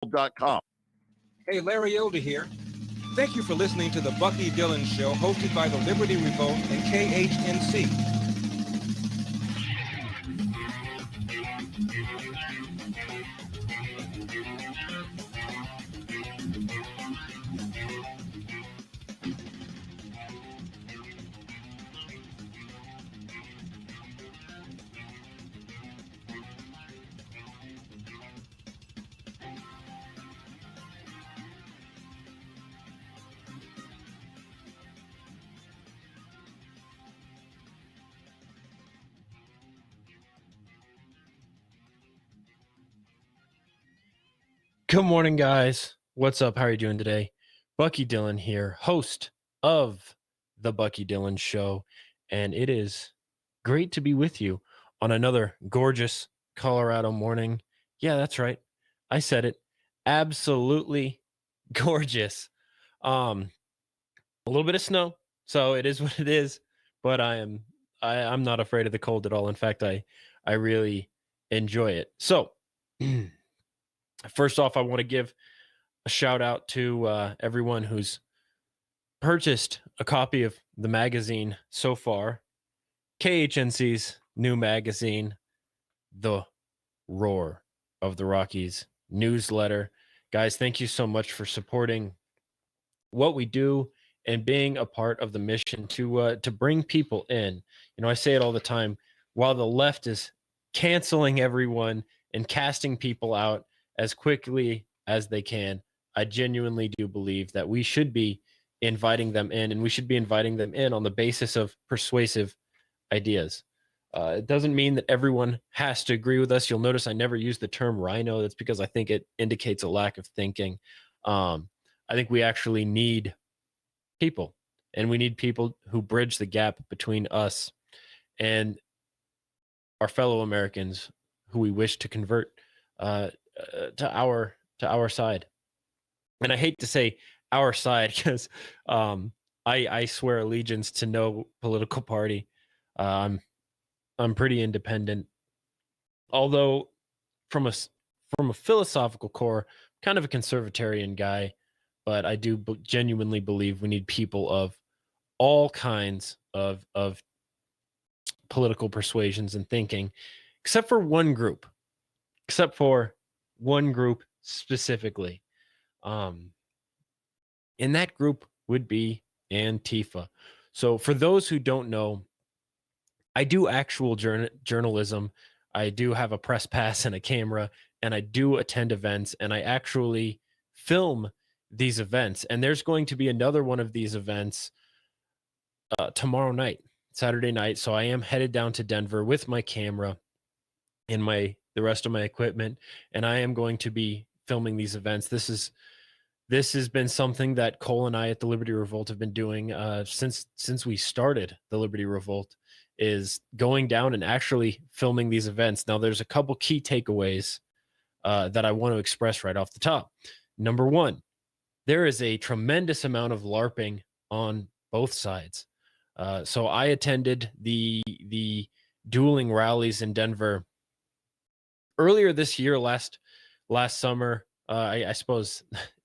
Com. Hey, Larry Elder here. Thank you for listening to the Bucky Dillon Show, hosted by the Liberty Revolt and KHNC. Good morning, guys. What's up? How are you doing today? Bucky Dillon here, host of the Bucky Dillon Show, and it is great to be with you on another gorgeous Colorado morning. Yeah, that's right. I said it. Absolutely gorgeous. A little bit of snow, so it is what it is, but I'm not afraid of the cold at all. In fact, I really enjoy it. So, first off, I want to give a shout out to everyone who's purchased a copy of the magazine so far. KHNC's new magazine, The Roar of the Rockies newsletter. Guys, thank you so much for supporting what we do and being a part of the mission to bring people in. You know, I say it all the time. While the left is canceling everyone and casting people out as quickly as they can, I genuinely do believe that we should be inviting them in, and we should be inviting them in on the basis of persuasive ideas. It doesn't mean that everyone has to agree with us. You'll notice I never use the term rhino. That's because I think it indicates a lack of thinking. I think we actually need people, and we need people who bridge the gap between us and our fellow Americans who we wish to convert to our side. And I hate to say our side because I swear allegiance to no political party. I'm pretty independent, although from a philosophical core, kind of a conservatarian guy. But I do genuinely believe we need people of all kinds of political persuasions and thinking, except for one group specifically. And that group would be Antifa. So for those who don't know, I do actual journalism. I do have a press pass and a camera, and I do attend events, and I actually film these events. And there's going to be another one of these events tomorrow night, Saturday night. So I am headed down to Denver with my camera and the rest of my equipment, and I am going to be filming these events. This has been something that Cole and I at the Liberty Revolt have been doing since we started the Liberty Revolt, is going down and actually filming these events. Now, there's a couple key takeaways that I want to express right off the top. Number one, there is a tremendous amount of LARPing on both sides. So I attended the dueling rallies in Denver earlier this year, last summer. I suppose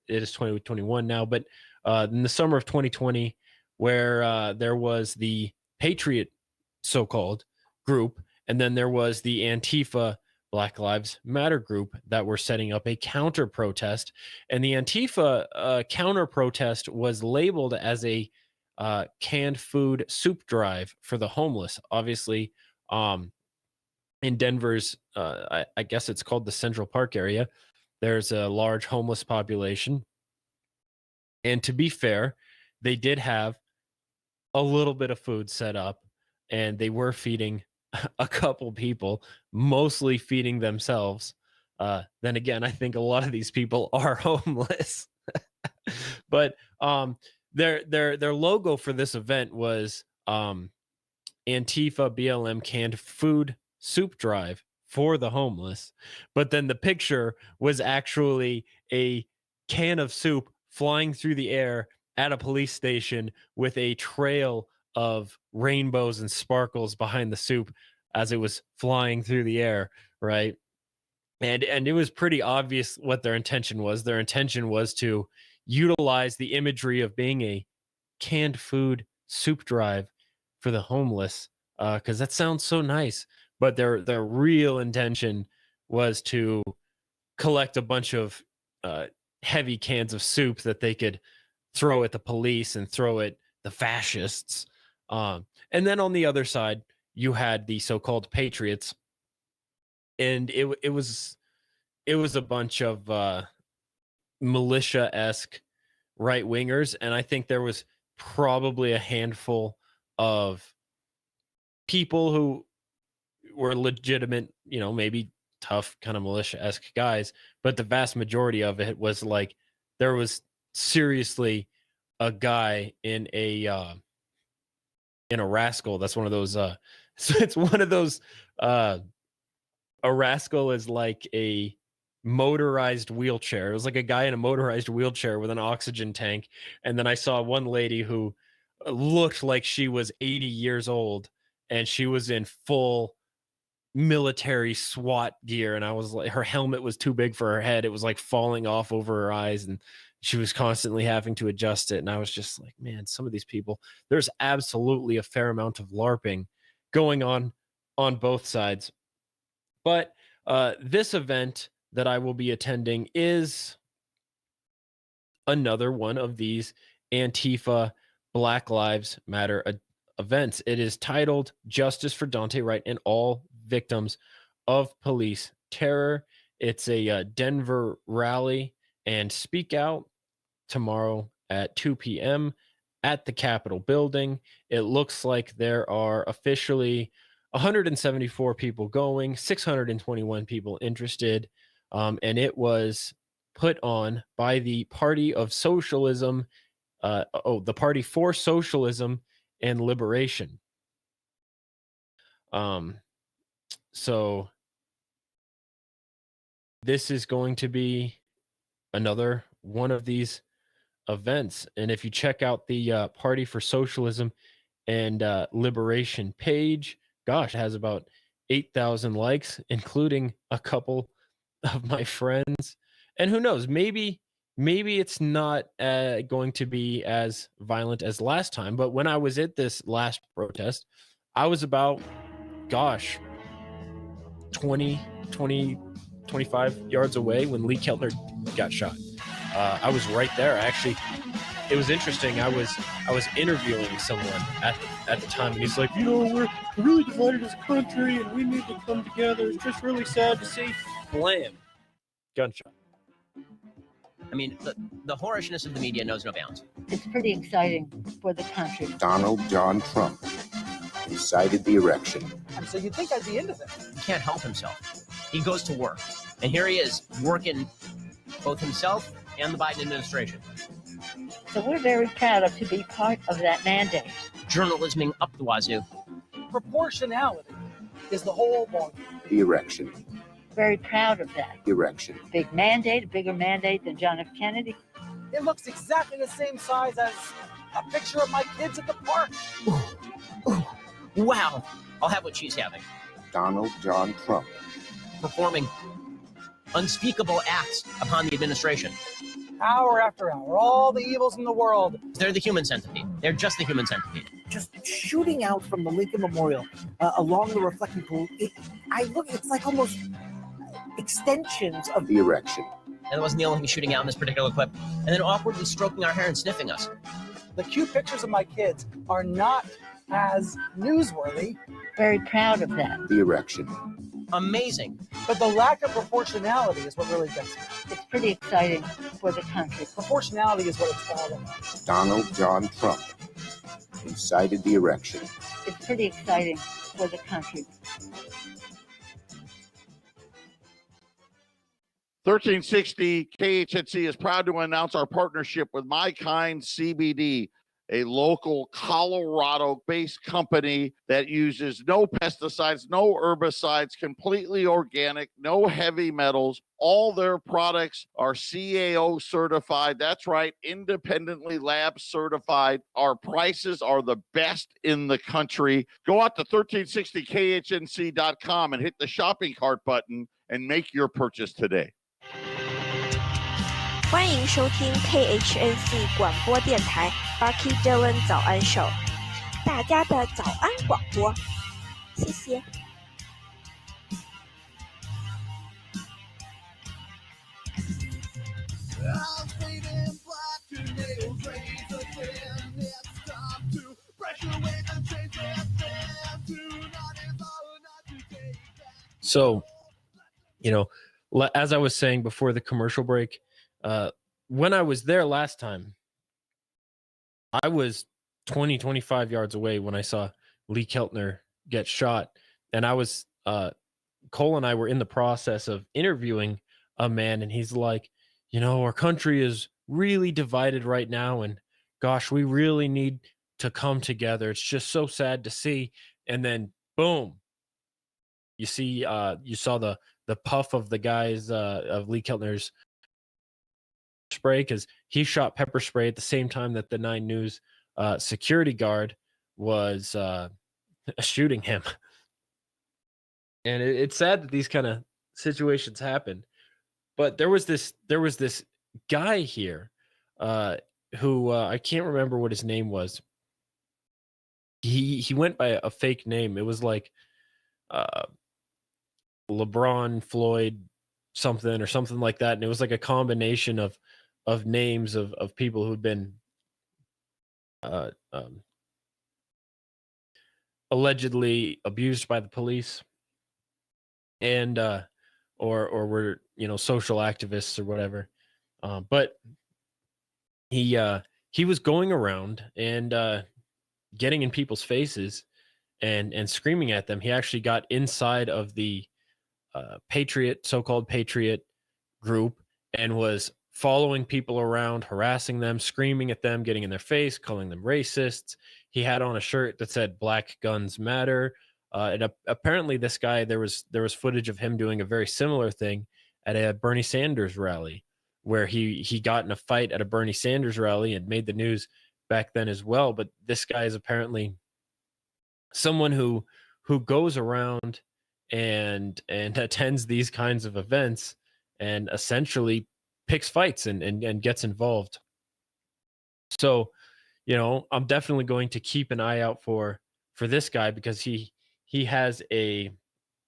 it is 2021 now, but in the summer of 2020, where there was the Patriot so-called group, and then there was the Antifa Black Lives Matter group that were setting up a counter protest. And the Antifa counter protest was labeled as a canned food soup drive for the homeless. Obviously, in Denver's, I guess it's called the Central Park area, there's a large homeless population. And to be fair, they did have a little bit of food set up, and they were feeding a couple people, mostly feeding themselves. Then again, I think a lot of these people are homeless. But their logo for this event was Antifa BLM canned food soup drive for the homeless. But then the picture was actually a can of soup flying through the air at a police station with a trail of rainbows and sparkles behind the soup as it was flying through the air, right? And it was pretty obvious what their intention was. Their intention was to utilize the imagery of being a canned food soup drive for the homeless, because that sounds so nice. But their real intention was to collect a bunch of uh, heavy cans of soup that they could throw at the police and throw at the fascists. And then on the other side, you had the so-called patriots, and it was a bunch of militia-esque right wingers, and I think there was probably a handful of people who were legitimate, maybe tough kind of militia-esque guys, but the vast majority of it was like there was seriously a guy in a rascal. That's one of those so it's one of those a rascal is like a motorized wheelchair. It was like a guy in a motorized wheelchair with an oxygen tank. And then I saw one lady who looked like she was 80 years old, and she was in full military SWAT gear. And I was like, her helmet was too big for her head. It was like falling off over her eyes, and she was constantly having to adjust it. And I was just like, man, some of these people, there's absolutely a fair amount of LARPing going on both sides. But this event that I will be attending is another one of these Antifa Black Lives Matter events. It is titled Justice for Dante Wright and All Victims of Police Terror. It's a Denver rally and speak out tomorrow at 2 p.m. at the Capitol building. It looks like there are officially 174 people going, 621 people interested, and it was put on by the Party of Socialism, the Party for Socialism and Liberation. So this is going to be another one of these events, and if you check out the Party for Socialism and Liberation page, gosh, it has about 8,000 likes, including a couple of my friends. And who knows, maybe it's not going to be as violent as last time. But when I was at this last protest, I was about, 20, 25 yards away when Lee Keltner got shot. I was right there. Actually, it was interesting. I was interviewing someone at the time, and he's like, we're really divided as a country, and we need to come together. It's just really sad to see. Blam, gunshot. I mean, the whorishness of the media knows no bounds. It's pretty exciting for the country. Donald John Trump decided the election. So you'd think I'd be into this. He can't help himself. He goes to work, and here he is working both himself and the Biden administration. So we're very proud to be part of that mandate. Journalisming up the wazoo. Proportionality is the whole ballgame. The erection. Very proud of that. Erection. Big mandate, a bigger mandate than John F. Kennedy. It looks exactly the same size as a picture of my kids at the park. Ooh, wow. I'll have what she's having. Donald John Trump. Performing unspeakable acts upon the administration. Hour after hour, all the evils in the world. They're the human centipede. They're just the human centipede. Just shooting out from the Lincoln Memorial along the reflecting pool. It's like almost extensions of the erection. And that wasn't the only thing shooting out in this particular clip. And then awkwardly stroking our hair and sniffing us. The cute pictures of my kids are not as newsworthy. Very proud of that. The erection. Amazing. But the lack of proportionality is what really gets me. It's pretty exciting for the country. Proportionality is what it's all about. Donald John Trump incited the erection. It's pretty exciting for the country. 1360 KHNC is proud to announce our partnership with My Kind CBD, a local Colorado-based company that uses no pesticides, no herbicides, completely organic, no heavy metals. All their products are CAO certified. That's right, independently lab certified. Our prices are the best in the country. Go out to 1360khnc.com and hit the shopping cart button and make your purchase today. 欢迎收听 KHNC 广播电台 Bucky Dylan 早安秀，大家的早安广播，谢谢。So, as I was saying before the commercial break, when I was there last time, I was 20, 25 yards away when I saw Lee Keltner get shot. And I was, Cole and I were in the process of interviewing a man, and he's like, our country is really divided right now. And gosh, we really need to come together. It's just so sad to see. And then boom, you saw the puff of the guys of Lee Keltner's spray, because he shot pepper spray at the same time that the 9 News security guard was shooting him. And it's sad that these kind of situations happen. But there was this guy here who I can't remember what his name was. He went by a fake name. It was like LeBron Floyd something or something like that, and it was like a combination of names of people who'd been allegedly abused by the police, and or were social activists or whatever. But he was going around and getting in people's faces and screaming at them. He actually got inside of the so-called patriot group, and was following people around, harassing them, screaming at them, getting in their face, calling them racists. He had on a shirt that said "Black Guns Matter." And apparently this guy, there was footage of him doing a very similar thing at a Bernie Sanders rally, where he got in a fight at a Bernie Sanders rally and made the news back then as well. But this guy is apparently someone who goes around and attends these kinds of events and essentially picks fights and gets involved. So, I'm definitely going to keep an eye out for this guy, because he has a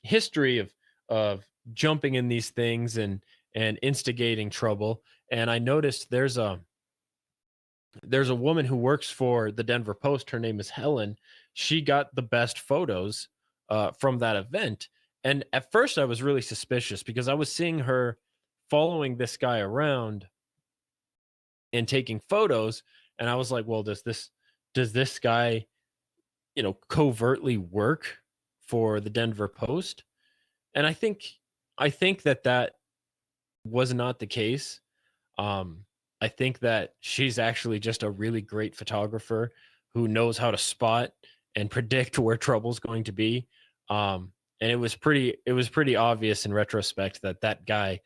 history of jumping in these things and instigating trouble. And I noticed there's a woman who works for the Denver Post. Her name is Helen. She got the best photos from that event. And at first I was really suspicious, because I was seeing her following this guy around and taking photos. And I was like, well, does this guy, covertly work for the Denver Post? And I think that was not the case. I think that she's actually just a really great photographer who knows how to spot and predict where trouble's going to be. And it was pretty obvious in retrospect that guy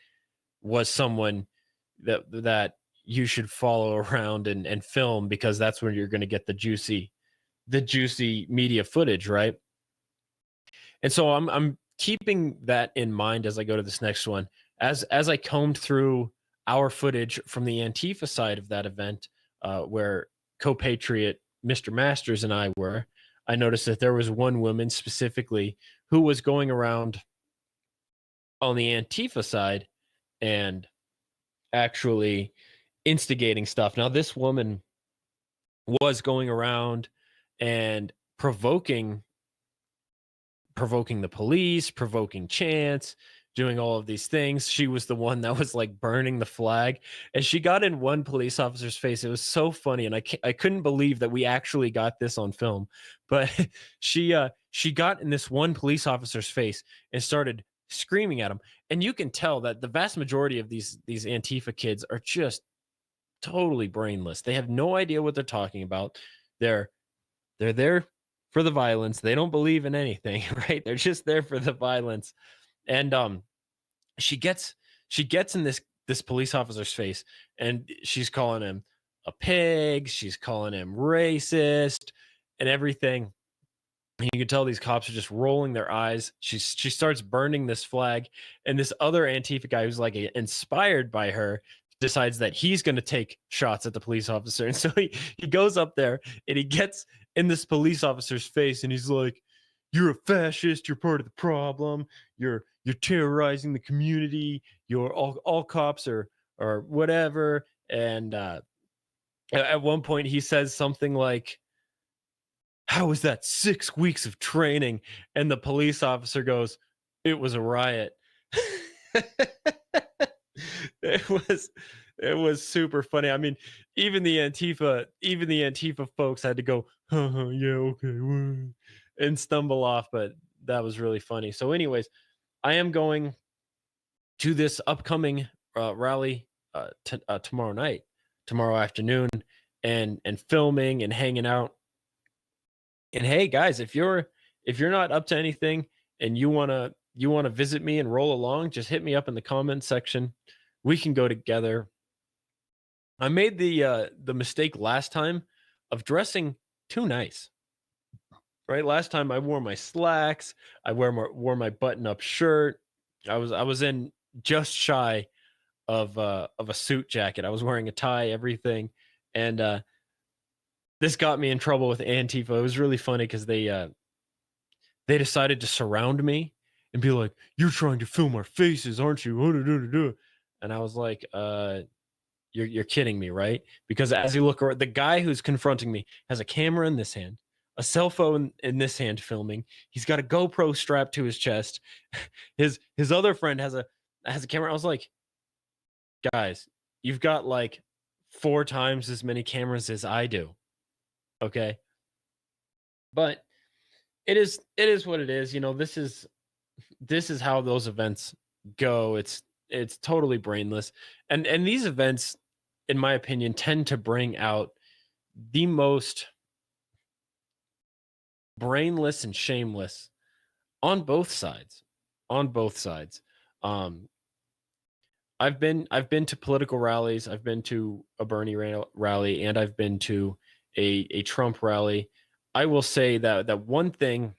was someone that you should follow around and film, because that's when you're going to get the juicy media footage, right? And so I'm keeping that in mind as I go to this next one. As I combed through our footage from the Antifa side of that event, where co-patriot Mr. Masters and I were, I noticed that there was one woman specifically who was going around on the Antifa side and actually instigating stuff. Now, this woman was going around and provoking the police, provoking chants, doing all of these things. She was the one that was like burning the flag, and she got in one police officer's face. It was so funny, and I couldn't believe that we actually got this on film. But she got in this one police officer's face and started screaming at him. And you can tell that the vast majority of these Antifa kids are just totally brainless. They have no idea what they're talking about. They're there for the violence. They don't believe in anything, right? They're just there for the violence. And she gets in this police officer's face, and she's calling him a pig, she's calling him racist and everything. And you can tell these cops are just rolling their eyes. She starts burning this flag, and this other Antifa guy who's like inspired by her decides that he's going to take shots at the police officer. And so he goes up there and he gets in this police officer's face and he's like, "You're a fascist, you're part of the problem, you're terrorizing the community, you're all cops are whatever." And at one point he says something like, "How was that 6 weeks of training?" And the police officer goes, "It was a riot." it was super funny. I mean, even the Antifa folks had to go, yeah, okay, and stumble off, but that was really funny. So anyways, I am going to this upcoming rally tomorrow afternoon, and filming and hanging out. And hey guys, if you're not up to anything and you want to visit me and roll along, just hit me up in the comments section. We can go together. I made the mistake last time of dressing too nice. Right? Last time I wore my slacks, I wore my button-up shirt. I was in just shy of a suit jacket. I was wearing a tie, everything. And this got me in trouble with Antifa. It was really funny because they decided to surround me and be like, "You're trying to film our faces, aren't you?" And I was like, you're kidding me, right?" Because as you look around, the guy who's confronting me has a camera in this hand, a cell phone in this hand filming. He's got a GoPro strapped to his chest. His other friend has a camera. I was like, "Guys, you've got like 4 times as many cameras as I do." Okay. But it is what it is. You know, this is how those events go. It's totally brainless. And these events, in my opinion, tend to bring out the most brainless and shameless on both sides. I've been to political rallies. I've been to a Bernie rally, and I've been to a Trump rally. I will say that one thing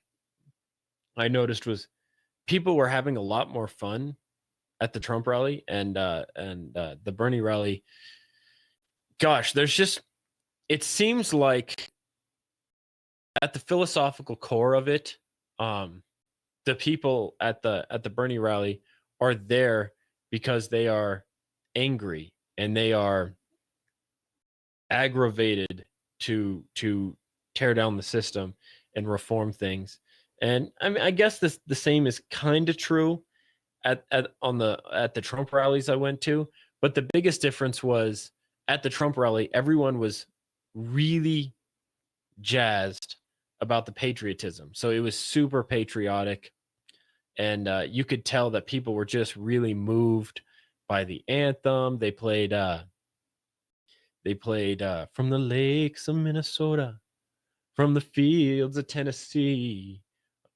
I noticed was people were having a lot more fun at the Trump rally and the Bernie rally. Gosh, it seems like at the philosophical core of it, the people at the Bernie rally are there because they are angry and they are aggravated to tear down the system and reform things. And I mean, I guess the same is kind of true at the Trump rallies I went to, but the biggest difference was at the Trump rally, everyone was really jazzed about the patriotism. So it was super patriotic, and you could tell that people were just really moved by the anthem. They played "From the Lakes of Minnesota, from the fields of Tennessee,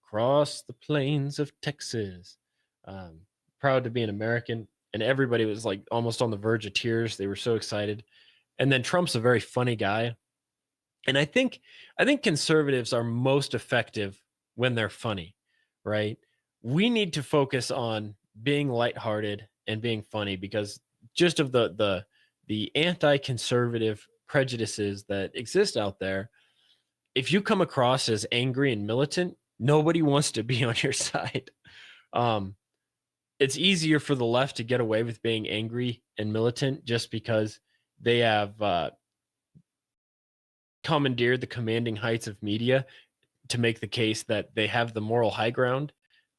across the plains of Texas, proud to be an American." And everybody was like almost on the verge of tears. They were so excited. And then Trump's a very funny guy. And I think conservatives are most effective when they're funny, right? We need to focus on being lighthearted and being funny, because just of the anti-conservative prejudices that exist out there, if you come across as angry and militant, nobody wants to be on your side. It's easier for the left to get away with being angry and militant just because they have commandeered the commanding heights of media to make the case that they have the moral high ground.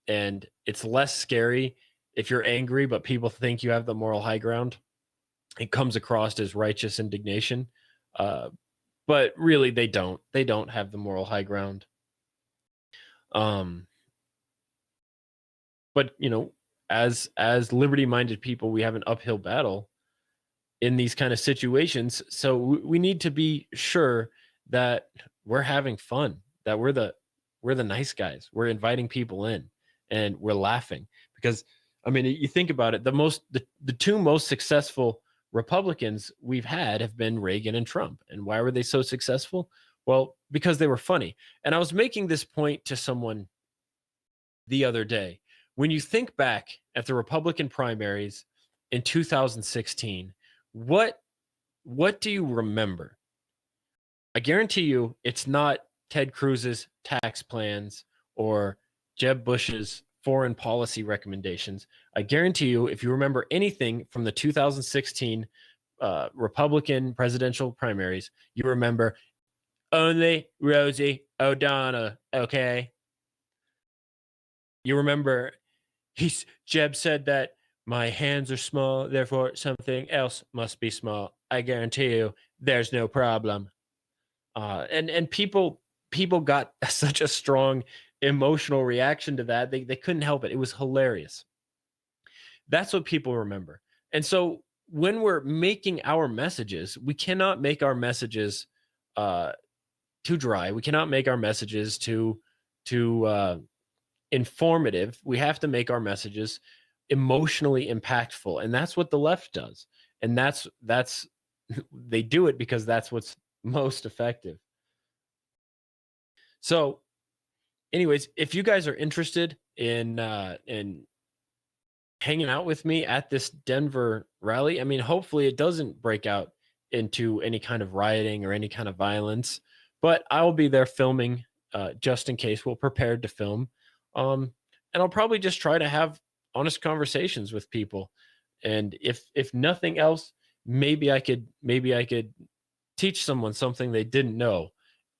And it's less scary if you're angry, but people think you have the moral high ground. It comes across as righteous indignation. But really, they don't. They don't have the moral high ground. But, you know, as liberty-minded people, we have an uphill battle in these kind of situations. So we need to be sure that we're having fun, that we're the nice guys. We're inviting people in and we're laughing, because I mean, you think about it, the 2 most successful Republicans we've had have been Reagan and Trump. And why were they so successful? Well, because they were funny. And I was making this point to someone the other day. When you think back at the Republican primaries in 2016, what do you remember? I guarantee you it's not Ted Cruz's tax plans or Jeb Bush's foreign policy recommendations. I guarantee you, if you remember anything from the 2016 Republican presidential primaries, you remember only Rosie O'Donnell, okay? You remember Jeb said that my hands are small, therefore something else must be small. I guarantee you there's no problem. And people got such a strong emotional reaction to that. They couldn't help it. It was hilarious. That's what people remember. And so when we're making our messages, we cannot make our messages too dry. We cannot make our messages too informative. We have to make our messages emotionally impactful, and that's what the left does. And that's they do it because that's what's most effective. So, anyways, if you guys are interested in hanging out with me at this Denver rally, I mean, hopefully it doesn't break out into any kind of rioting or any kind of violence, but I will be there filming just in case. We're prepared to film. And I'll probably just try to have honest conversations with people. And if nothing else, maybe I could teach someone something they didn't know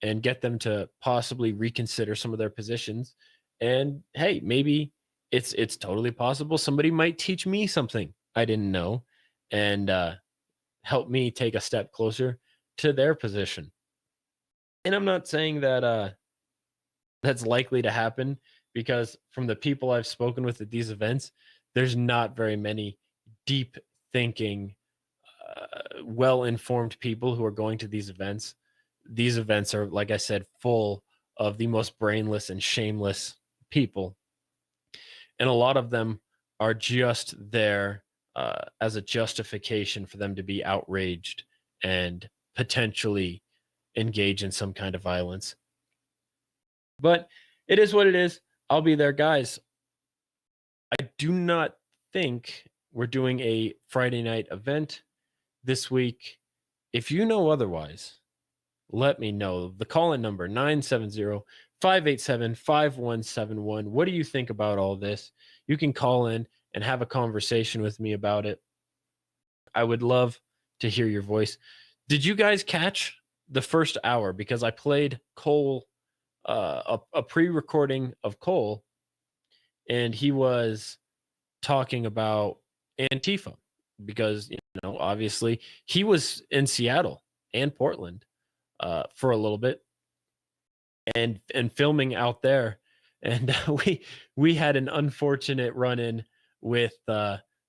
and get them to possibly reconsider some of their positions. And hey, maybe it's totally possible somebody might teach me something I didn't know and help me take a step closer to their position. And I'm not saying that that's likely to happen, because from the people I've spoken with at these events, there's not very many deep thinking, well-informed people who are going to these events. These events are, like I said, full of the most brainless and shameless people. And a lot of them are just there as a justification for them to be outraged and potentially engage in some kind of violence. But it is what it is. I'll be there, guys. I do not think we're doing a Friday night event this week. If you know otherwise, let me know. The call-in number, 970-587-5171. What do you think about all this? You can call in and have a conversation with me about it. I would love to hear your voice. Did you guys catch the first hour? Because I played Cole, a pre-recording of Cole, and he was talking about Antifa, because, obviously he was in Seattle and Portland for a little bit and filming out there. And we had an unfortunate run-in with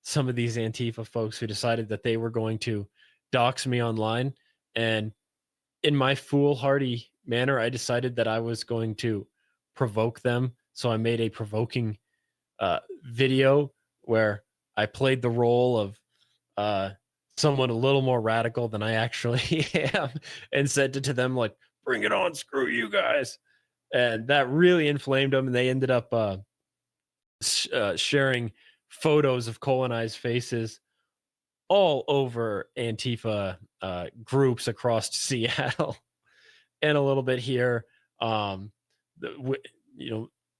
some of these Antifa folks who decided that they were going to dox me online. And in my foolhardy manner, I decided that I was going to provoke them. So I made a provoking video where I played the role of someone a little more radical than I actually am, and said to them, like, bring it on, screw you guys. And that really inflamed them, and they ended up sharing photos of Cole and I's faces all over Antifa groups across Seattle and a little bit here.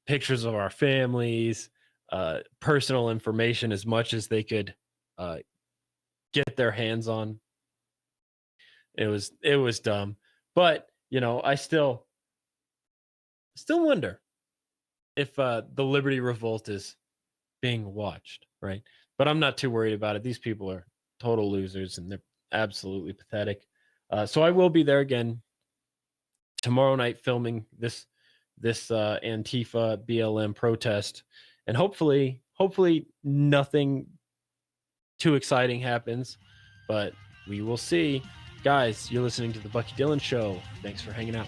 Pictures of our families, personal information, as much as they could get their hands on. It was dumb, but I still wonder if the Liberty Revolt is being watched, right? But I'm not too worried about it. These people are total losers, and they're absolutely pathetic. So I will be there again tomorrow night filming this Antifa BLM protest, and hopefully nothing too exciting happens, but we will see. Guys, you're listening to the Bucky Dillon Show. Thanks for hanging out.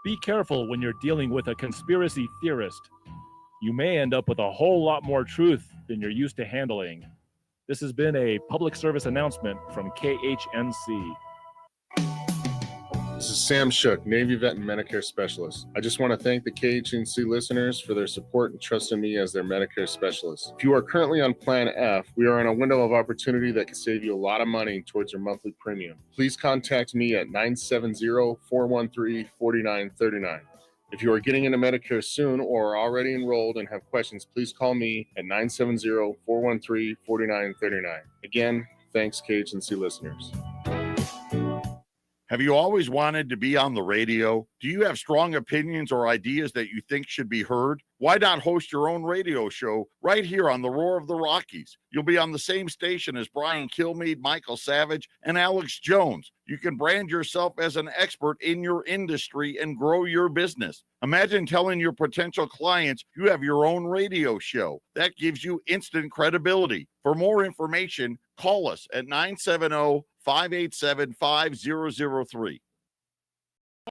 Be careful when you're dealing with a conspiracy theorist. You may end up with a whole lot more truth than you're used to handling. This has been a public service announcement from KHNC. This is Sam Shook, Navy Vet and Medicare Specialist. I just want to thank the KHNC listeners for their support and trust in me as their Medicare specialist. If you are currently on Plan F, we are in a window of opportunity that can save you a lot of money towards your monthly premium. Please contact me at 970-413-4939. If you are getting into Medicare soon or are already enrolled and have questions, please call me at 970-413-4939. Again, thanks KHNC listeners. Have you always wanted to be on the radio? Do you have strong opinions or ideas that you think should be heard? Why not host your own radio show right here on the Roar of the Rockies? You'll be on the same station as Brian Kilmeade, Michael Savage, and Alex Jones. You can brand yourself as an expert in your industry and grow your business. Imagine telling your potential clients you have your own radio show. That gives you instant credibility. For more information, call us at 970-587-5003.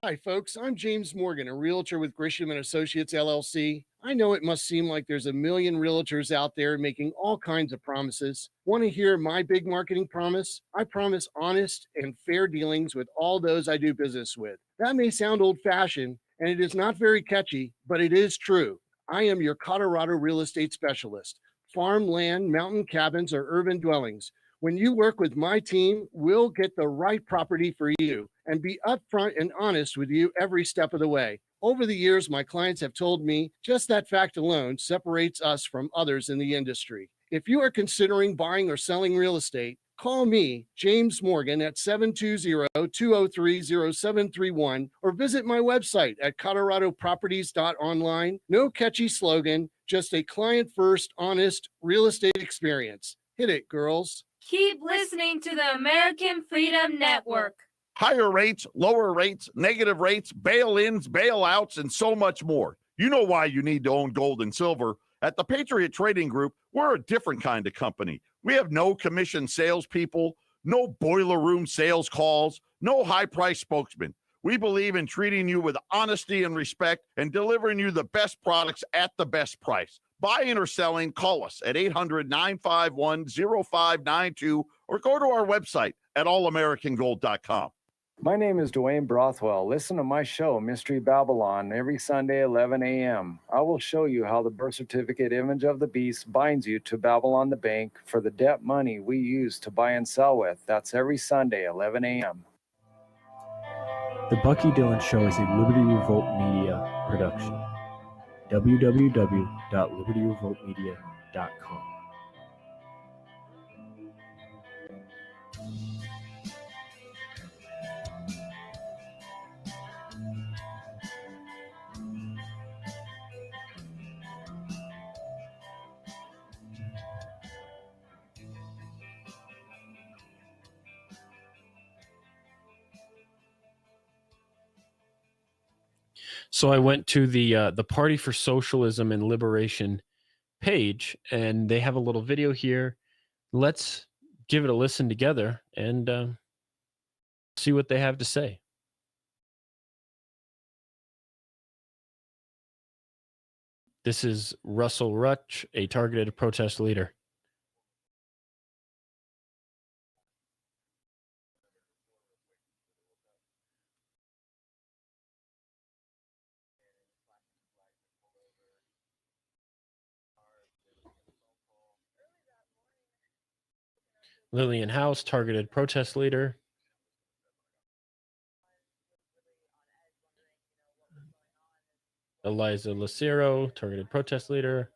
Hi, folks. I'm James Morgan, a realtor with Grisham and Associates, LLC. I know it must seem like there's a million realtors out there making all kinds of promises. Want to hear my big marketing promise? I promise honest and fair dealings with all those I do business with. That may sound old-fashioned, and it is not very catchy, but it is true. I am your Colorado real estate specialist. Farm, land, mountain cabins, or urban dwellings. When you work with my team, we'll get the right property for you and be upfront and honest with you every step of the way. Over the years, my clients have told me just that fact alone separates us from others in the industry. If you are considering buying or selling real estate, call me, James Morgan, at 720-203-0731 or visit my website at coloradoproperties.online. No catchy slogan, just a client-first, honest real estate experience. Hit it, girls. Keep listening to the American Freedom Network. Higher rates, lower rates, negative rates, bail-ins, bailouts, and so much more. You know why you need to own gold and silver. At the Patriot Trading Group, we're a different kind of company. We have no commission salespeople, no boiler room sales calls, no high-price spokesman. We believe in treating you with honesty and respect and delivering you the best products at the best price. Buying or selling, call us at 800-951-0592 or go to our website at allamericangold.com. My name is Dwayne Brothwell. Listen to my show, Mystery Babylon, every Sunday, 11 a.m. I will show you how the birth certificate image of the beast binds you to Babylon the bank for the debt money we use to buy and sell with. That's every Sunday, 11 a.m. The Bucky Dillon Show is a Liberty Revolt Media production. www.libertyrevoltmedia.com. So I went to the Party for Socialism and Liberation page, and they have a little video here. Let's give it a listen together and see what they have to say. This is Russell Rutch, a targeted protest leader. Lillian House, targeted protest leader. Eliza Lucero, targeted protest leader.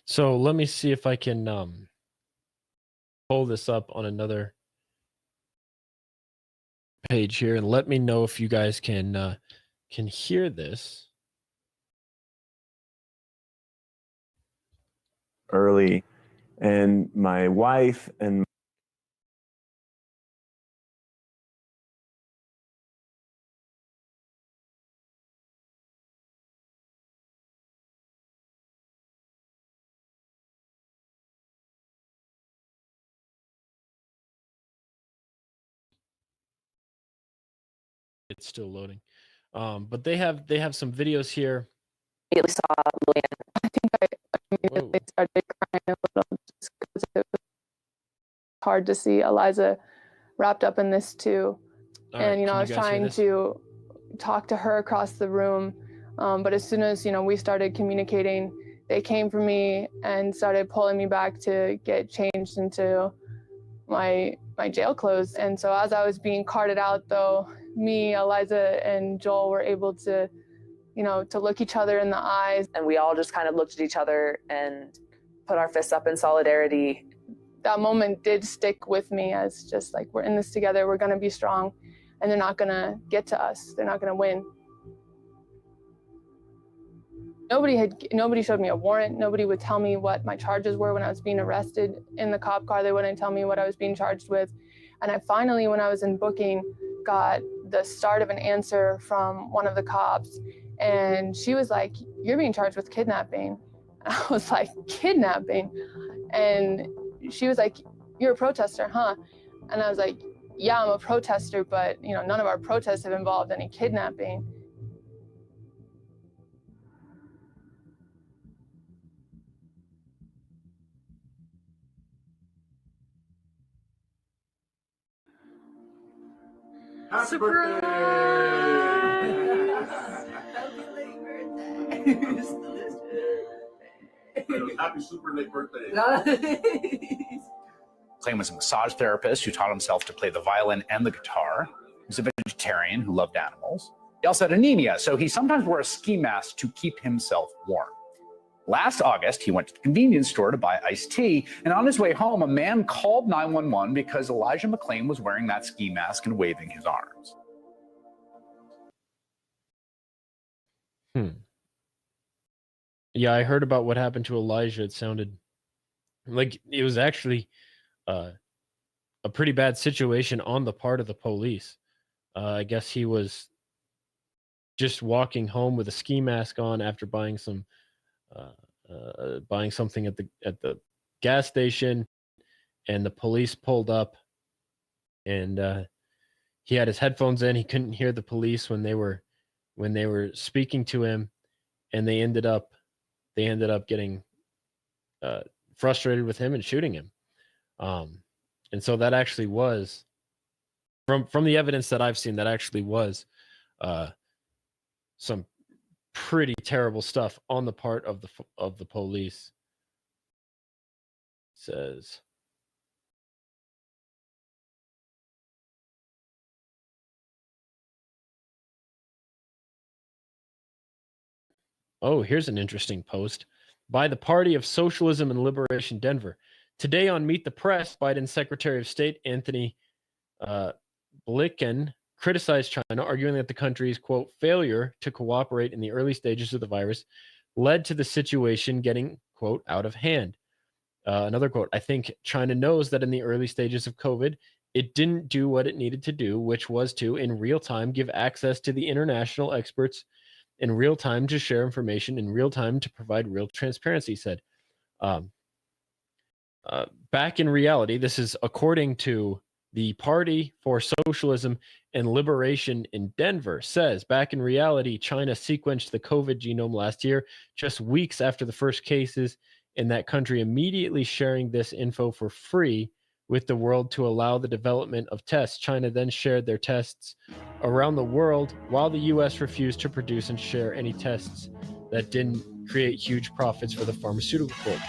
So let me see if I can pull this up on another page here, and let me know if you guys can hear this. Early, and my wife and it's still loading, but they have some videos here. Immediately saw Luann. I think I immediately started crying a little just because it was hard to see Eliza wrapped up in this too. All And right, I was can you guys hear trying this? to talk to her across the room, but as soon as we started communicating, they came for me and started pulling me back to get changed into my jail clothes. And so as I was being carted out, though, me, Eliza, and Joel were able to to look each other in the eyes. And we all just kind of looked at each other and put our fists up in solidarity. That moment did stick with me as just like, we're in this together, we're gonna be strong, and they're not gonna get to us, they're not gonna win. Nobody showed me a warrant, nobody would tell me what my charges were when I was being arrested in the cop car, they wouldn't tell me what I was being charged with. And I finally, when I was in booking, got the start of an answer from one of the cops. And she was like, "You're being charged with kidnapping." And I was like, "Kidnapping?" And she was like, "You're a protester, huh?" And I was like, "Yeah, I'm a protester, but none of our protests have involved any kidnapping." Happy birthday! Happy late birthday! Happy super late birthday! Claim was a massage therapist who taught himself to play the violin and the guitar. He was a vegetarian who loved animals. He also had anemia, so he sometimes wore a ski mask to keep himself warm. Last August, he went to the convenience store to buy iced tea, and on his way home, a man called 911 because Elijah McClain was wearing that ski mask and waving his arms. Yeah, I heard about what happened to Elijah. It sounded like it was actually a pretty bad situation on the part of the police. I guess he was just walking home with a ski mask on after buying something at the gas station, and the police pulled up, and he had his headphones in. He couldn't hear the police when they were speaking to him, and they ended up getting frustrated with him and shooting him. And so that actually was, from the evidence that I've seen, that actually was some pretty terrible stuff on the part of the police. It says, oh, here's an interesting post by the Party of Socialism and Liberation Denver. Today on Meet the Press, Biden's Secretary of State Anthony Blinken criticized China, arguing that the country's, quote, failure to cooperate in the early stages of the virus led to the situation getting, quote, out of hand. Another quote, I think China knows that in the early stages of COVID, it didn't do what it needed to do, which was to, in real time, give access to the international experts in real time to share information in real time to provide real transparency, he said. Back in reality, this is according to the Party for Socialism and Liberation in Denver, says, back in reality, China sequenced the COVID genome last year, just weeks after the first cases in that country, immediately sharing this info for free with the world to allow the development of tests. China then shared their tests around the world, while the U.S. refused to produce and share any tests that didn't create huge profits for the pharmaceutical corp.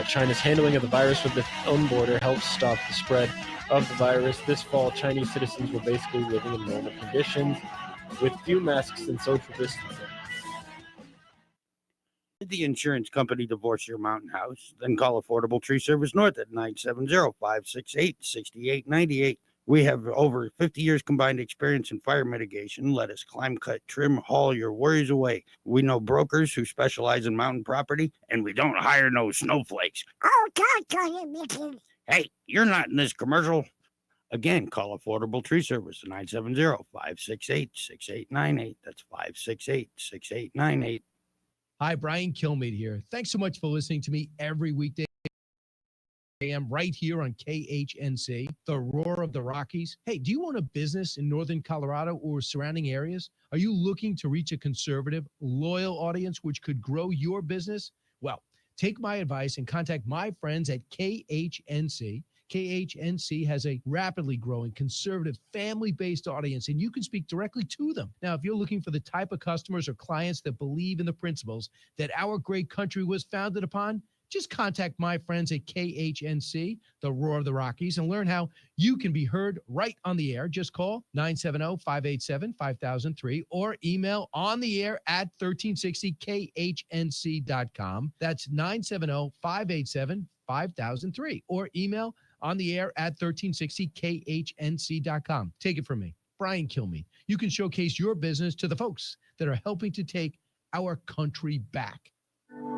China's handling of the virus with its own border helped stop the spread of the virus. This fall, Chinese citizens were basically living in normal conditions with few masks and social distancing. Did the insurance company divorce your mountain house? Then call Affordable Tree Service North at 970-568-6898. We have over 50 years combined experience in fire mitigation. Let us climb, cut, trim, haul your worries away. We know brokers who specialize in mountain property, and we don't hire no snowflakes. Oh, God, Mickey. Hey, you're not in this commercial. Again, call Affordable Tree Service at 970-568-6898. That's 568-6898. Hi, Brian Kilmeade here. Thanks so much for listening to me every weekday. I am right here on KHNC, the roar of the Rockies. Hey, do you own a business in northern Colorado or surrounding areas? Are you looking to reach a conservative, loyal audience which could grow your business? Well, take my advice and contact my friends at KHNC. KHNC has a rapidly growing conservative family-based audience, and you can speak directly to them. Now, if you're looking for the type of customers or clients that believe in the principles that our great country was founded upon, just contact my friends at KHNC, the roar of the Rockies, and learn how you can be heard right on the air. Just call 970-587-5003 or email on the air at 1360khnc.com. That's 970-587-5003 or email on the air at 1360khnc.com. Take it from me, Brian Kilmeade. You can showcase your business to the folks that are helping to take our country back.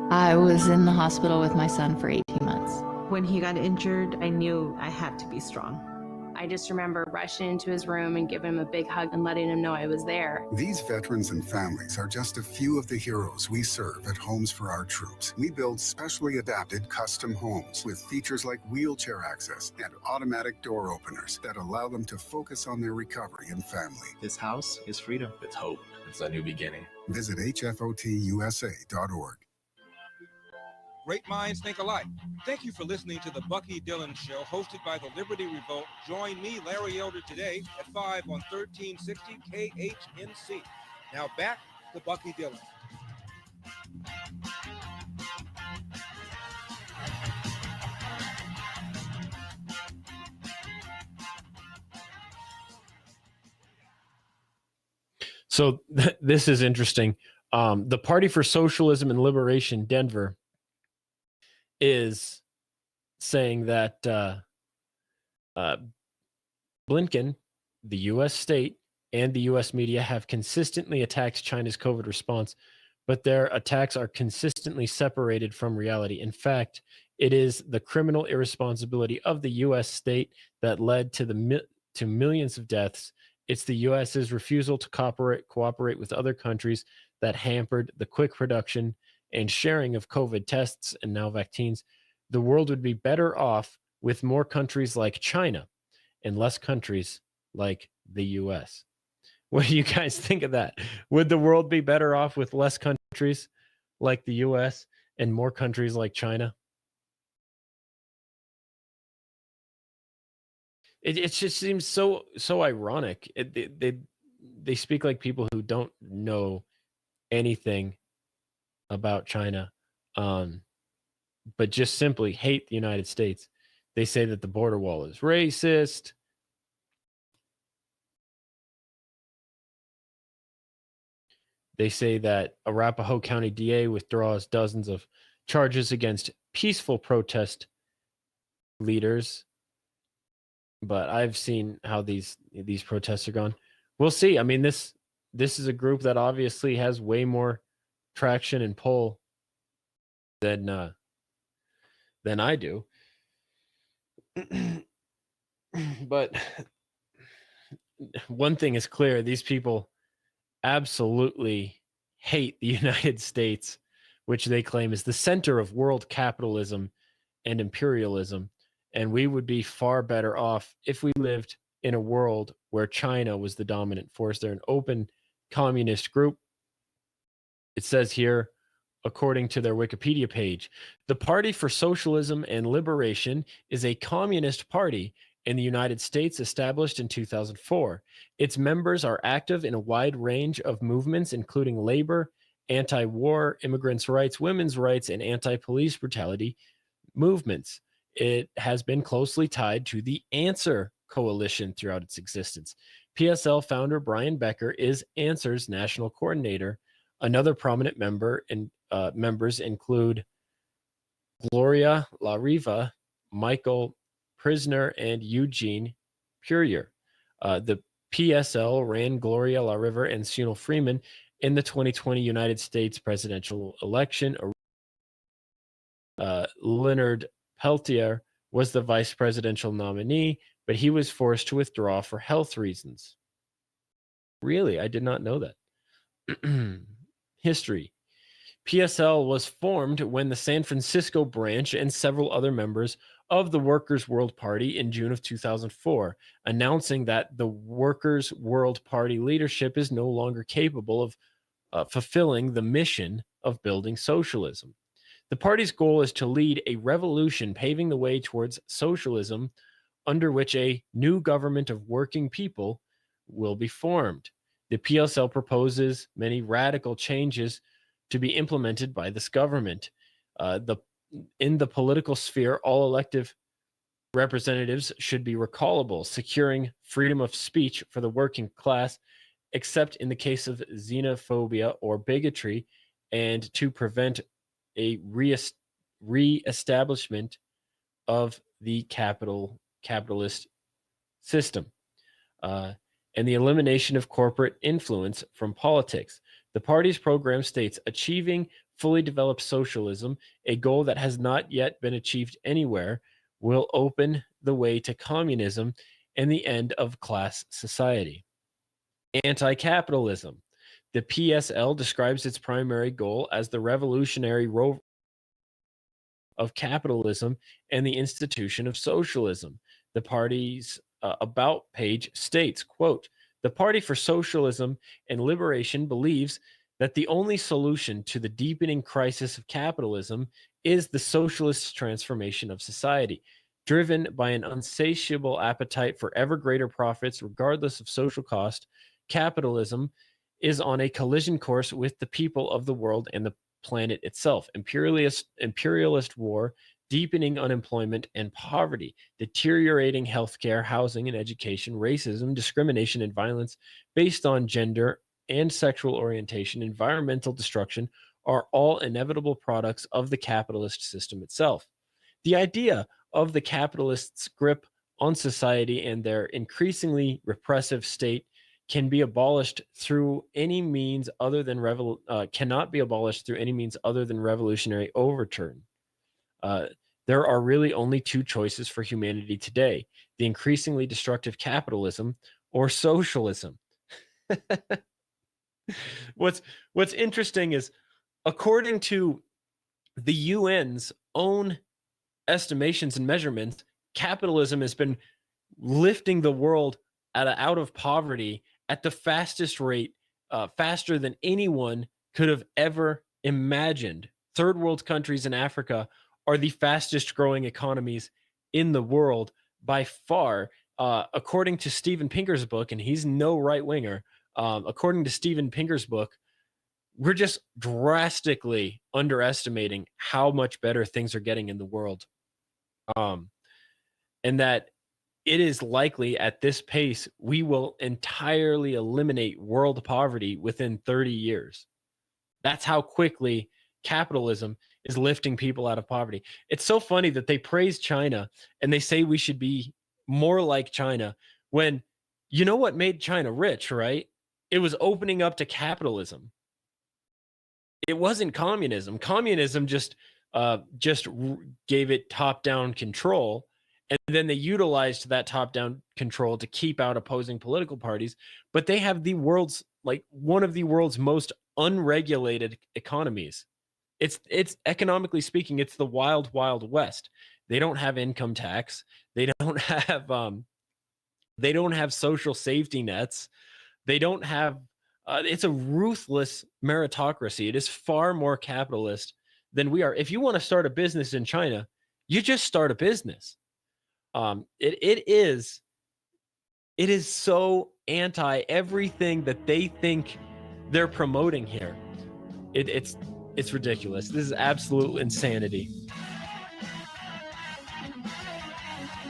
I was in the hospital with my son for 18 months. When he got injured, I knew I had to be strong. I just remember rushing into his room and giving him a big hug and letting him know I was there. These veterans and families are just a few of the heroes we serve at Homes for Our Troops. We build specially adapted custom homes with features like wheelchair access and automatic door openers that allow them to focus on their recovery and family. This house is freedom. It's hope. It's a new beginning. Visit hfotusa.org. Great minds think alike. Thank you for listening to the Bucky Dillon Show, hosted by the Liberty Revolt. Join me, Larry Elder, today at 5 on 1360 KHNC. Now back to Bucky Dillon. So this is interesting. The Party for Socialism and Liberation Denver is saying that Blinken, the U.S. state, and the U.S. media have consistently attacked China's COVID response, but their attacks are consistently separated from reality. In fact, it is the criminal irresponsibility of the U.S. state that led to millions of deaths. It's the U.S.'s refusal to cooperate with other countries that hampered the quick production and sharing of COVID tests and now vaccines. The world would be better off with more countries like China and less countries like the US. What do you guys think of that? Would the world be better off with less countries like the US and more countries like China? It just seems so ironic. They speak like people who don't know anything about China, but just simply hate the United States. They say that the border wall is racist. They say that Arapahoe County DA withdraws dozens of charges against peaceful protest leaders. But I've seen how these protests are gone. We'll see. I mean, this is a group that obviously has way more traction and pull than I do. But one thing is clear: these people absolutely hate the United States, which they claim is the center of world capitalism and imperialism. And we would be far better off if we lived in a world where China was the dominant force. They're an open communist group. It says here, according to their Wikipedia page, the Party for Socialism and Liberation is a communist party in the United States established in 2004. Its members are active in a wide range of movements, including labor, anti-war, immigrants' rights, women's rights, and anti-police brutality movements. It has been closely tied to the Answer Coalition throughout its existence. PSL founder Brian Becker is Answer's national coordinator. Another prominent members include Gloria La Riva, Michael Prisner, and Eugene Purier. The PSL ran Gloria La Riva and Sunil Freeman in the 2020 United States presidential election. Leonard Peltier was the vice presidential nominee, but he was forced to withdraw for health reasons. Really? I did not know that. History. PSL was formed when the San Francisco branch and several other members of the Workers' World Party in June of 2004, announcing that the Workers' World Party leadership is no longer capable of fulfilling the mission of building socialism. The party's goal is to lead a revolution paving the way towards socialism, under which a new government of working people will be formed. The PSL proposes many radical changes to be implemented by this government. In the political sphere, all elective representatives should be recallable, securing freedom of speech for the working class, except in the case of xenophobia or bigotry, and to prevent a re-establishment of the capitalist system, and the elimination of corporate influence from politics. The party's program states achieving fully developed socialism, a goal that has not yet been achieved anywhere, will open the way to communism and the end of class society. Anti-capitalism. The PSL describes its primary goal as the revolutionary role of capitalism and the institution of socialism. The party's about page states, quote, "The Party for Socialism and Liberation believes that the only solution to the deepening crisis of capitalism is the socialist transformation of society. Driven by an insatiable appetite for ever greater profits regardless of social cost, capitalism is on a collision course with the people of the world and the planet itself. Imperialist war, deepening unemployment and poverty, deteriorating healthcare, housing and education, racism, discrimination and violence based on gender and sexual orientation, environmental destruction are all inevitable products of the capitalist system itself. The idea of the capitalists' grip on society and their increasingly repressive state can be abolished through any means other than cannot be abolished through any means other than revolutionary overturn. There are really only two choices for humanity today: the increasingly destructive capitalism or socialism." What's interesting is, according to the UN's own estimations and measurements, capitalism has been lifting the world out of poverty at the fastest rate, faster than anyone could have ever imagined. Third world countries in Africa are the fastest growing economies in the world by far. According to Steven Pinker's book, and he's no right winger, according to Steven Pinker's book, we're just drastically underestimating how much better things are getting in the world. And that it is likely at this pace, we will entirely eliminate world poverty within 30 years. That's how quickly capitalism is lifting people out of poverty. It's so funny that they praise China and they say we should be more like China when you know what made China rich, right? It was opening up to capitalism. It wasn't communism. Communism just gave it top-down control, and then they utilized that top-down control to keep out opposing political parties. But they have the world's one of the world's most unregulated economies. It's economically speaking, it's the wild, wild west. They don't have income tax. They don't have social safety nets. They don't have. It's a ruthless meritocracy. It is far more capitalist than we are. If you want to start a business in China, you just start a business. It is so anti everything that they think they're promoting here. It's ridiculous. This is absolute insanity.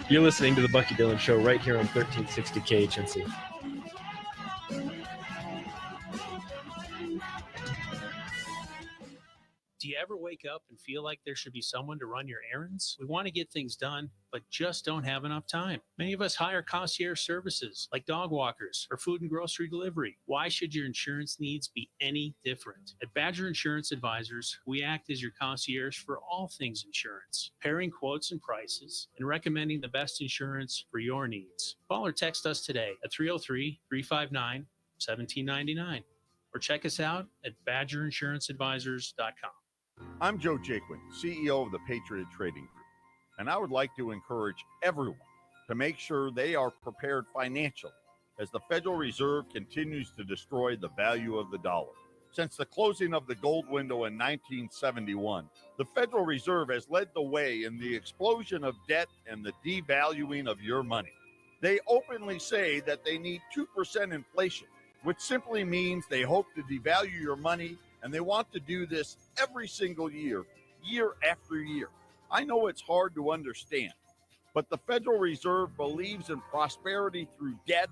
You're listening to the Bucky Dillon Show right here on 1360 KHNC. Do you ever wake up and feel like there should be someone to run your errands? We want to get things done, but just don't have enough time. Many of us hire concierge services like dog walkers or food and grocery delivery. Why should your insurance needs be any different? At Badger Insurance Advisors, we act as your concierge for all things insurance, pairing quotes and prices, and recommending the best insurance for your needs. Call or text us today at 303-359-1799 or check us out at badgerinsuranceadvisors.com. I'm Joe Jaquin, CEO of the Patriot Trading Group, and I would like to encourage everyone to make sure they are prepared financially as the Federal Reserve continues to destroy the value of the dollar. Since the closing of the gold window in 1971, the Federal Reserve has led the way in the explosion of debt and the devaluing of your money. They openly say that they need 2% inflation, which simply means they hope to devalue your money, and they want to do this every single year, year after year. I know it's hard to understand, but the Federal Reserve believes in prosperity through debt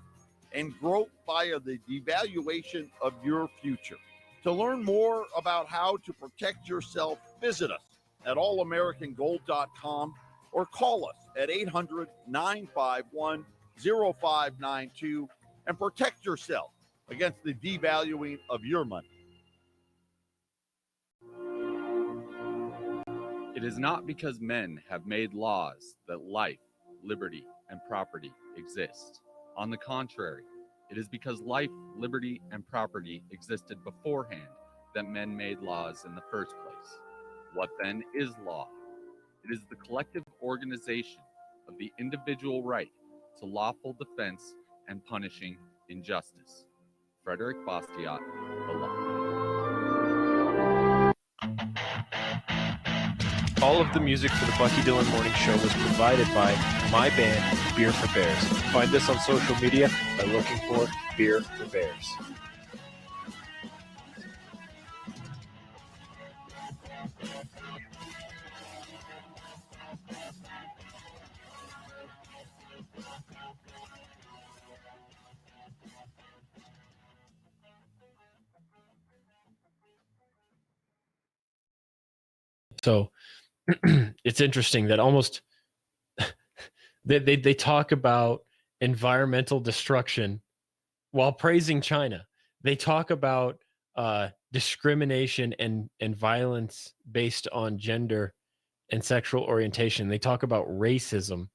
and growth via the devaluation of your future. To learn more about how to protect yourself, visit us at allamericangold.com or call us at 800-951-0592 and protect yourself against the devaluing of your money. It is not because men have made laws that life, liberty, and property exist. On the contrary, it is because life, liberty, and property existed beforehand that men made laws in the first place. What then is law? It is the collective organization of the individual right to lawful defense and punishing injustice. Frederick Bastiat, The Law. All of the music for the Bucky Dillon Morning Show was provided by my band, Beer for Bears. Find us on social media by looking for Beer for Bears. So it's interesting that almost they talk about environmental destruction while praising China. They talk about discrimination and violence based on gender and sexual orientation. They talk about racism.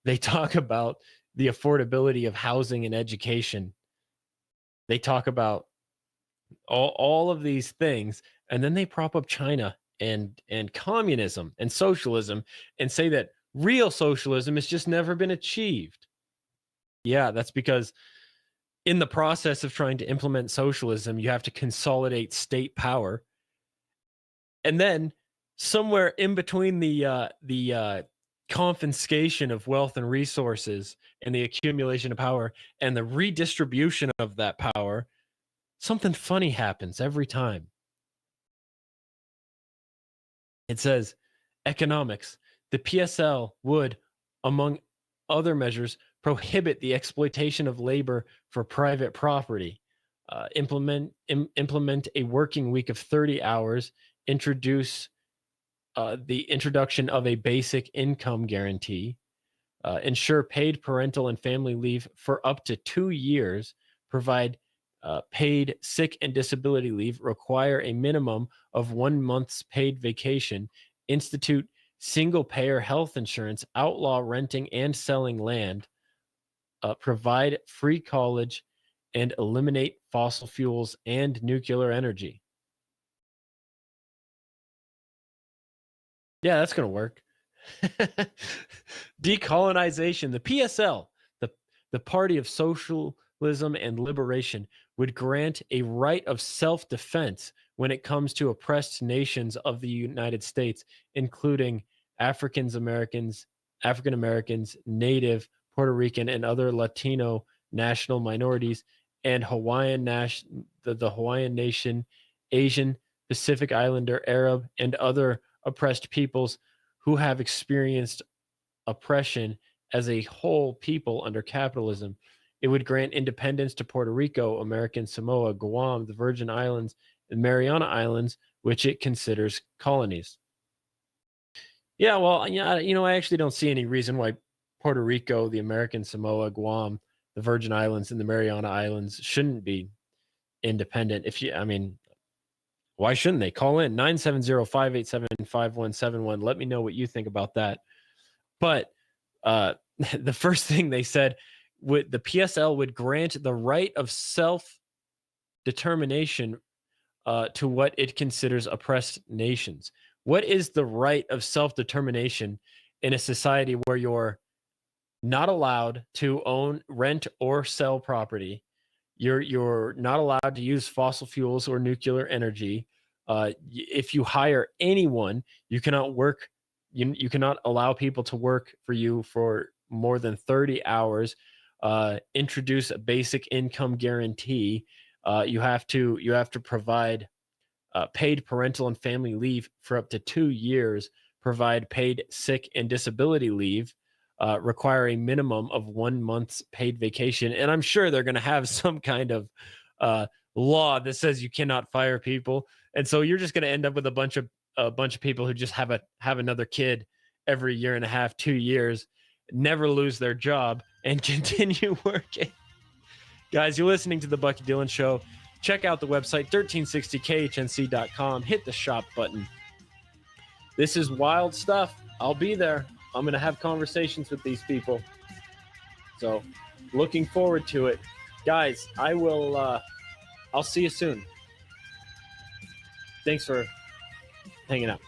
They talk about the affordability of housing and education. They talk about all of these things, and then they prop up China and communism and socialism and say that Real socialism has just never been achieved. Yeah, that's because in the process of trying to implement socialism, you have to consolidate state power. And then somewhere in between the confiscation of wealth and resources and the accumulation of power and the redistribution of that power, something funny happens every time. It says, economics. The PSL would, among other measures, prohibit the exploitation of labor for private property, implement a working week of 30 hours, introduce the introduction of a basic income guarantee, ensure paid parental and family leave for up to 2 years, provide paid sick and disability leave, require a minimum of 1 month's paid vacation, institute single payer health insurance, outlaw renting and selling land, provide free college, and eliminate fossil fuels and nuclear energy. Yeah, that's going to work. Decolonization. The PSL, the Party of Socialism and Liberation, would grant a right of self-defense when it comes to oppressed nations of the United States, including African Americans, Native, Puerto Rican, and other Latino national minorities, and the Hawaiian nation, Asian, Pacific Islander, Arab, and other oppressed peoples who have experienced oppression as a whole people under capitalism. It would grant independence to Puerto Rico, American Samoa, Guam, the Virgin Islands, and Mariana Islands, which it considers colonies. Yeah, well, yeah, I actually don't see any reason why Puerto Rico, the American Samoa, Guam, the Virgin Islands, and the Mariana Islands shouldn't be independent. Why shouldn't they? Call in 970-587-5171. Let me know what you think about that. But the first thing they said, the PSL would grant the right of self-determination to what it considers oppressed nations. What is the right of self-determination in a society where you're not allowed to own, rent, or sell property? You're not allowed to use fossil fuels or nuclear energy. If you hire anyone, you cannot work. You cannot allow people to work for you for more than 30 hours. Introduce a basic income guarantee. You have to provide paid parental and family leave for up to 2 years. Provide paid sick and disability leave. Require a minimum of 1 month's paid vacation. And I'm sure they're going to have some kind of law that says you cannot fire people. And so you're just going to end up with a bunch of people who just have another kid every year and a half, 2 years, never lose their job, and continue working. Guys, you're listening to the Bucky Dillon Show. Check out the website, 1360khnc.com. Hit the shop button. This is wild stuff. I'll be there. I'm going to have conversations with these people. So, looking forward to it. Guys, I'll see you soon. Thanks for hanging out.